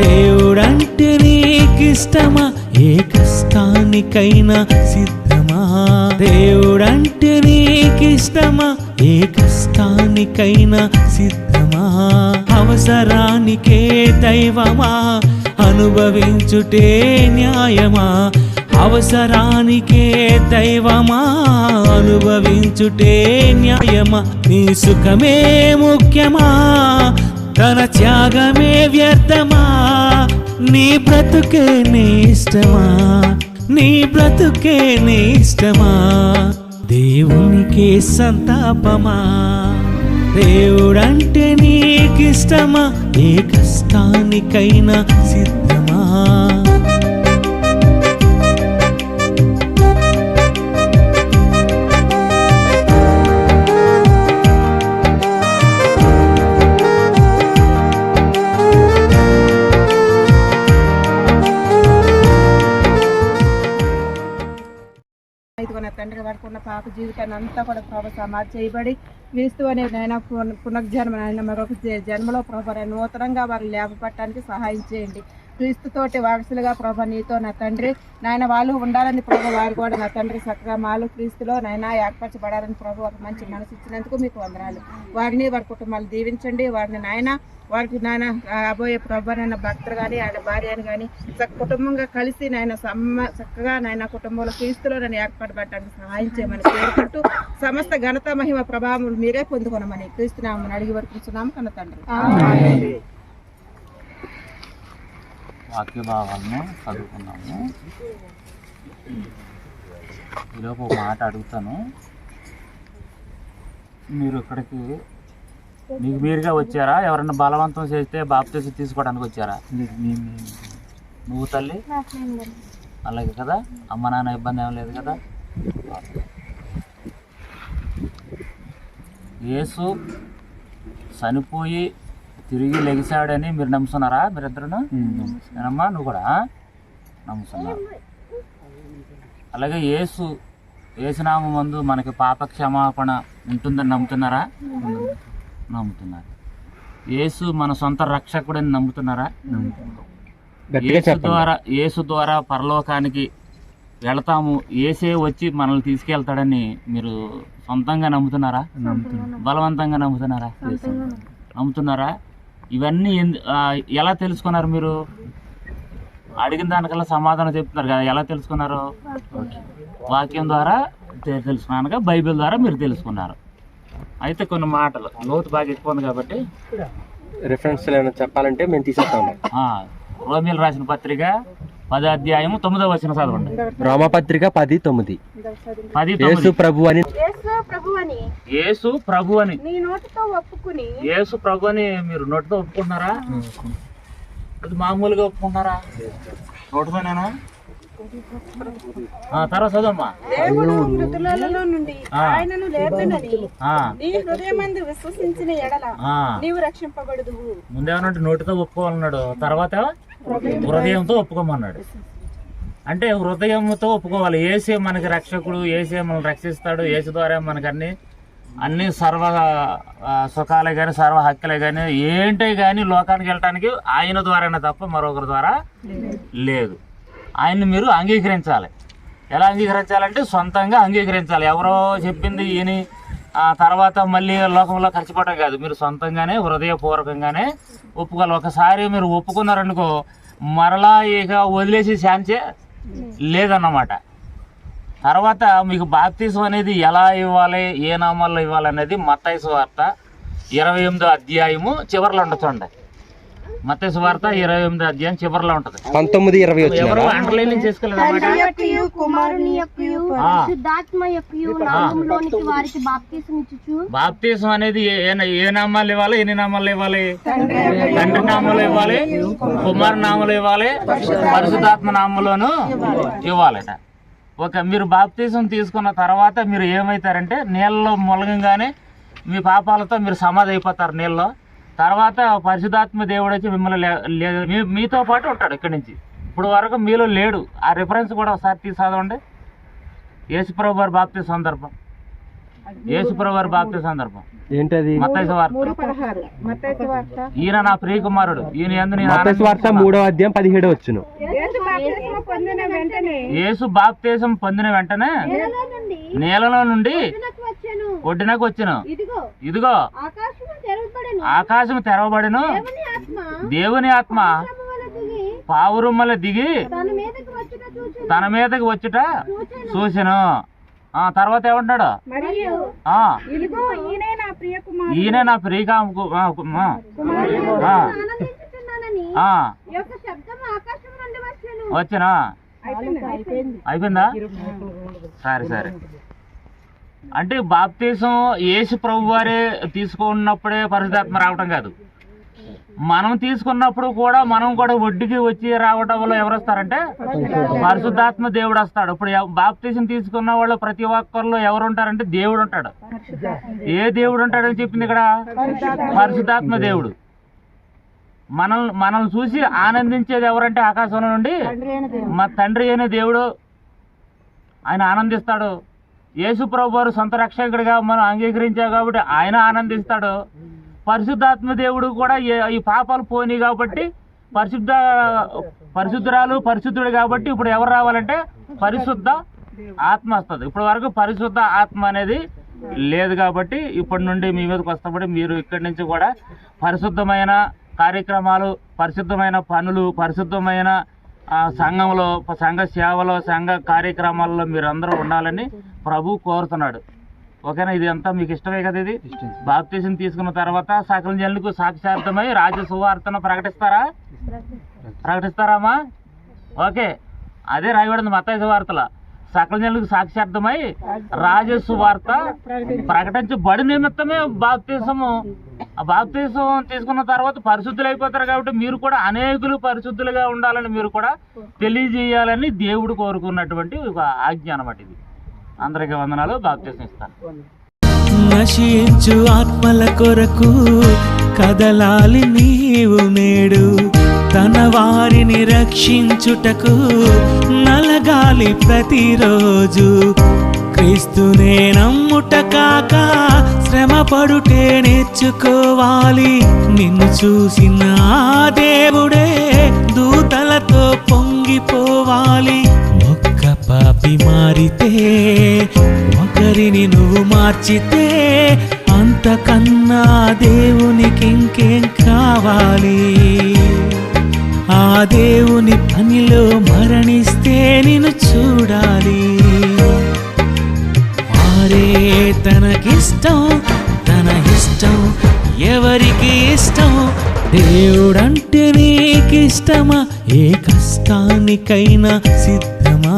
దేవుడంటే నీకిష్టమా, ఏ కష్టానికైనా సిద్ధమా? దేవుడంటే నీకిష్టమా, ఏ కష్టానికైనా సిద్ధమా? అవసరానికే దైవమా, అనుభవించుటే న్యాయమా? అవసరానికే దైవమా, అనుభవించుటే న్యాయమా? నీ సుఖమే ముఖ్యమా, తన త్యాగమే వ్యర్థమా? నీ బ్రతుకే నీ ఇష్టమా, నీ బ్రతుకే నీ ఇష్టమా? దేవునికే సంతాపమా? దేవుడంటే నీకిష్టమా, ఏ కష్టానికైనా సిద్ధమా? 5 తండ్రి వరకు ఉన్న పాప జీవితాన్ని అంతా కూడా ప్రభు సమాధి చేయబడి క్రీస్తు అనే నాయన పునర్జన్మ నాయన మరొక జన్మలో ప్రభు నూతనంగా వారు లేపపట్టడానికి సహాయం చేయండి. క్రీస్తుతోటి వారసులుగా ప్రభు నీతో నా తండ్రి నాయన వాళ్ళు ఉండాలని ప్రభు వారు కూడా నా తండ్రి చక్కగా మాలు క్రీస్తులో నాయన ఏర్పరచబడాలని ప్రభు ఒక మంచి మనసు ఇచ్చినందుకు మీకు వందనాలు. వారిని వారి కుటుంబాలు దీవించండి. వారిని నాయన వారికి నాయన రాబోయే ప్రభు నాయన భక్తులు కానీ ఆయన భార్య అని కానీ కుటుంబంగా కలిసి నాయన చక్కగా నాయన కుటుంబంలో క్రీస్తులో నన్ను ఏర్పడబడటానికి సహాయం చేయమని కోరుకుంటూ సమస్త ఘనత మహిమ ప్రభావం మీరే పొందుకున్నామని క్రీస్తునామని అడిగి వరకున్నాము కన్న తండ్రి. వాక్య భావాలను చదువుకున్నాము. ఈలోపు ఒక మాట అడుగుతాను. మీరు ఇక్కడికి మీకు మీరుగా వచ్చారా, ఎవరన్నా బలవంతం చేస్తే బాప్తిసం తీసుకోవడానికి వచ్చారా? నువ్వు తల్లి అలాగే కదా, అమ్మ నాన్న ఇబ్బంది ఏం లేదు కదా? యేసు చనిపోయి తిరిగి లెగిసాడని మీరు నమ్ముతున్నారా? మీరిద్దరును నేనమ్మా నువ్వు కూడా నమ్ముతున్నారు. అలాగే యేసునామం మందు మనకి పాప క్షమాపణ ఉంటుందని నమ్ముతున్నారా? నమ్ముతున్నారు. యేసు మన సొంత రక్షకుడని నమ్ముతున్నారా? యేసు ద్వారా పరలోకానికి వెళతాము, యేసే వచ్చి మనల్ని తీసుకెళ్తాడని మీరు సొంతంగా నమ్ముతున్నారా? బలవంతంగా నమ్ముతున్నారా? నమ్ముతున్నారా? ఇవన్నీ ఎలా తెలుసుకున్నారు? మీరు అడిగిన దానికల్లా సమాధానం చెప్తున్నారు కదా, ఎలా తెలుసుకున్నారు? వాక్యం ద్వారా తెలుసుకున్నానుగా, బైబిల్ ద్వారా మీరు తెలుసుకున్నారు. అయితే కొన్ని మాటలు లోతు బాగా ఎక్కువ ఉంది కాబట్టి రిఫరెన్స్ చెప్పాలంటే మేము తీసేస్తాము. రోమియోలు రాసిన పత్రిక 10వ అధ్యాయము 9వ వచనం చదవండి. రోమపత్రిక 10:9. యేసు ప్రభు అని యేసు ప్రభు అని మీరు నోటితో ఒప్పుకుంటున్నారా? అది మామూలుగా ఒప్పుకుంటున్నారా? నోటితోనేనా? తర్వాత చదవమ్మా. దేవుడు మృతులలో నుండి ఆయనను లేపెనని నీ హృదయమందు విశ్వసించిన ఎడల నీవు రక్షింపబడుదువు. ముందేమనంటే నోటితో ఒప్పుకోవాలన్నాడు, తర్వాత హృదయంతో ఒప్పుకోమన్నాడు. అంటే హృదయంతో ఒప్పుకోవాలి. యేసే మనకి రక్షకుడు, యేసే మనల్ని రక్షిస్తాడు, యేసు ద్వారా మనకి అన్ని సర్వ సుఖాలే కానీ సర్వ హక్కులే కానీ ఏంటే కానీ లోకానికి వెళ్ళటానికి ఆయన ద్వారానే తప్ప మరొకరి ద్వారా లేదు. ఆయన్ని మీరు అంగీకరించాలి. ఎలా అంగీకరించాలంటే సొంతంగా అంగీకరించాలి. ఎవరో చెప్పింది ఈయన తర్వాత మళ్ళీ లోకంలో ఖర్చుపోవటం కాదు, మీరు సొంతంగానే హృదయపూర్వకంగానే ఒప్పుకోవాలి. ఒకసారి మీరు ఒప్పుకున్నారనుకో మరలా ఇక వదిలేసి ఛాన్సే లేదన్నమాట. తర్వాత మీకు బాప్తిసం అనేది ఎలా ఇవ్వాలి, ఏ నామాల్లో ఇవ్వాలి అనేది మత్తయి సువార్త 28వ అధ్యాయము చివరిలో ఉండొచ్చండి. మత్తయి సువార్త 28వ అధ్యాయం చివరిలో ఉంటది. 19:20 ఎవరు అండర్లైన్ చేసుకోలేదు. బాప్తిసం అనేది ఏ నామాలు ఇవ్వాలి, ఎన్ని నామాలు ఇవ్వాలి? తండ్రి నామంలో ఇవ్వాలి, కుమారు నామంలో ఇవ్వాలి, పరిశుద్ధాత్మ నామంలోనూ ఇవ్వాలట. మీరు బాప్తిసం తీసుకున్న తర్వాత మీరు ఏమవుతారంటే నీళ్ళలో మొలగంగానే మీ పాపాలతో మీరు సమాధి అయిపోతారు నీళ్ళలో. తర్వాత పరిశుద్ధాత్మ దేవుడు వచ్చి మిమ్మల్ని మీతో పాటు ఉంటాడు. ఇక్కడి నుంచి ఇప్పుడు వరకు మీలో లేడు. ఆ రిఫరెన్స్ కూడా ఒకసారి తీసి చదవండి. యేసుప్రభు వారి బాప్తిసం సందర్భం యేసుప్రభు వారి బాప్తిసం సందర్భం ఏంటది? మత్తయి సువార్త 3:16 మత్తయి సువార్త. ఈయన నా ప్రియకుమారుడు, ఈయన యందు నేను మత్తయి సువార్త 3వ అధ్యాయం 17 వచ్చును. యేసు బాప్తిస్మం పొందిన వెంటనే యేసు బాప్తిసం పొందిన వెంటనే నేలలో నుండి ఒడ్డునకు వచ్చెను. ఇదిగో ఆకాశం తెరవబడెను, దేవుని ఆత్మ పావురమ్మల దిగి తన మీదకి వచ్చుట చూసెను. తర్వాత ఏమంటాడు? ఈయనే నా ప్రియ వచ్చనా? అయిపోయిందా? సరే. అంటే బాప్తీసం యేసు ప్రభు వారే తీసుకున్నప్పుడే పరిశుద్ధాత్మ రావటం కాదు, మనం తీసుకున్నప్పుడు కూడా మనం కూడా ఒడ్డుకి వచ్చి రావటం వల్ల ఎవరు వస్తారంటే పరిశుద్ధాత్మ దేవుడు వస్తాడు. ఇప్పుడు బాప్తీసం తీసుకున్న వాళ్ళు ప్రతి ఒక్కరిలో ఎవరు ఉంటారంటే దేవుడు ఉంటాడు. ఏ దేవుడు ఉంటాడని చెప్పింది ఇక్కడ? పరిశుద్ధాత్మ దేవుడు. మనల్ని చూసి ఆనందించేది ఎవరంటే ఆకాశంలో నుండి మా తండ్రి అయిన దేవుడు. ఆయన ఆనందిస్తాడు. యేసు ప్రభు వారు సొంత రక్షకుడిగా మనం అంగీకరించాం కాబట్టి ఆయన ఆనందిస్తాడు. పరిశుద్ధాత్మ దేవుడు కూడా ఈ పాపాలు పోని కాబట్టి పరిశుద్ధురాలు పరిశుద్ధుడు కాబట్టి ఇప్పుడు ఎవరు రావాలంటే పరిశుద్ధ ఆత్మ వస్తుంది. ఇప్పటి వరకు పరిశుద్ధ ఆత్మ అనేది లేదు కాబట్టి ఇప్పటి నుండి మీ మీదకి వస్తాబడి మీరు ఇక్కడి నుంచి కూడా పరిశుద్ధమైన కార్యక్రమాలు, పరిశుద్ధమైన పనులు, పరిశుద్ధమైన సంఘంలో, సంఘ సేవలో, సంఘ కార్యక్రమాల్లో మీరందరూ ఉండాలని ప్రభు కోరుతున్నాడు. ఓకేనా? ఇది అంతా మీకు ఇష్టమే కదా? ఇది బాప్తిసం తీసుకున్న తర్వాత సకల జనులకు సాక్షార్థమై రాజ్య సువార్తను ప్రకటిస్తారామా? ఓకే, అదే రాయబడింది మత్తయి సువార్తలో. సకల జనులకు సాక్షార్థమై రాజ్య సువార్త ప్రకటించబడి నిమిత్తమే బాప్తిసము. ఆ బాప్తిసం తీసుకున్న తర్వాత పరిశుద్ధులు అయిపోతారు కాబట్టి మీరు కూడా అనేకులు పరిశుద్ధులుగా ఉండాలని మీరు కూడా తెలియజేయాలని దేవుడు కోరుకున్నటువంటి ఒక ఆజ్ఞ అన్నమాట ఇది. అందరికీ వందనాలు. బాప్తిసం ఇస్తాను. నశించు ఆత్మల కొరకు కదలాలి నీవు నేడు, తన వారిని రక్షించుటకు నలగాలి ప్రతిరోజు. క్రీస్తునే నమ్ముట కాక శ్రమ పడుటే నేర్చుకోవాలి. నిన్ను చూసిన దేవుడే దూతలతో పొంగిపోవాలి. ఒక్క పాపి మారితే, ఒకరిని నువ్వు మార్చితే అంతకన్నా దేవునికి ఇంకేం కావాలి? ఆ దేవుని పనిలో మరణిస్తే నిన్ను చూడాలి. వారే తనకిష్టం, తన ఇష్టం ఎవరికి ఇష్టం? దేవుడంటే నీకిష్టమా? ఏ కష్టానికైనా సిద్ధమా?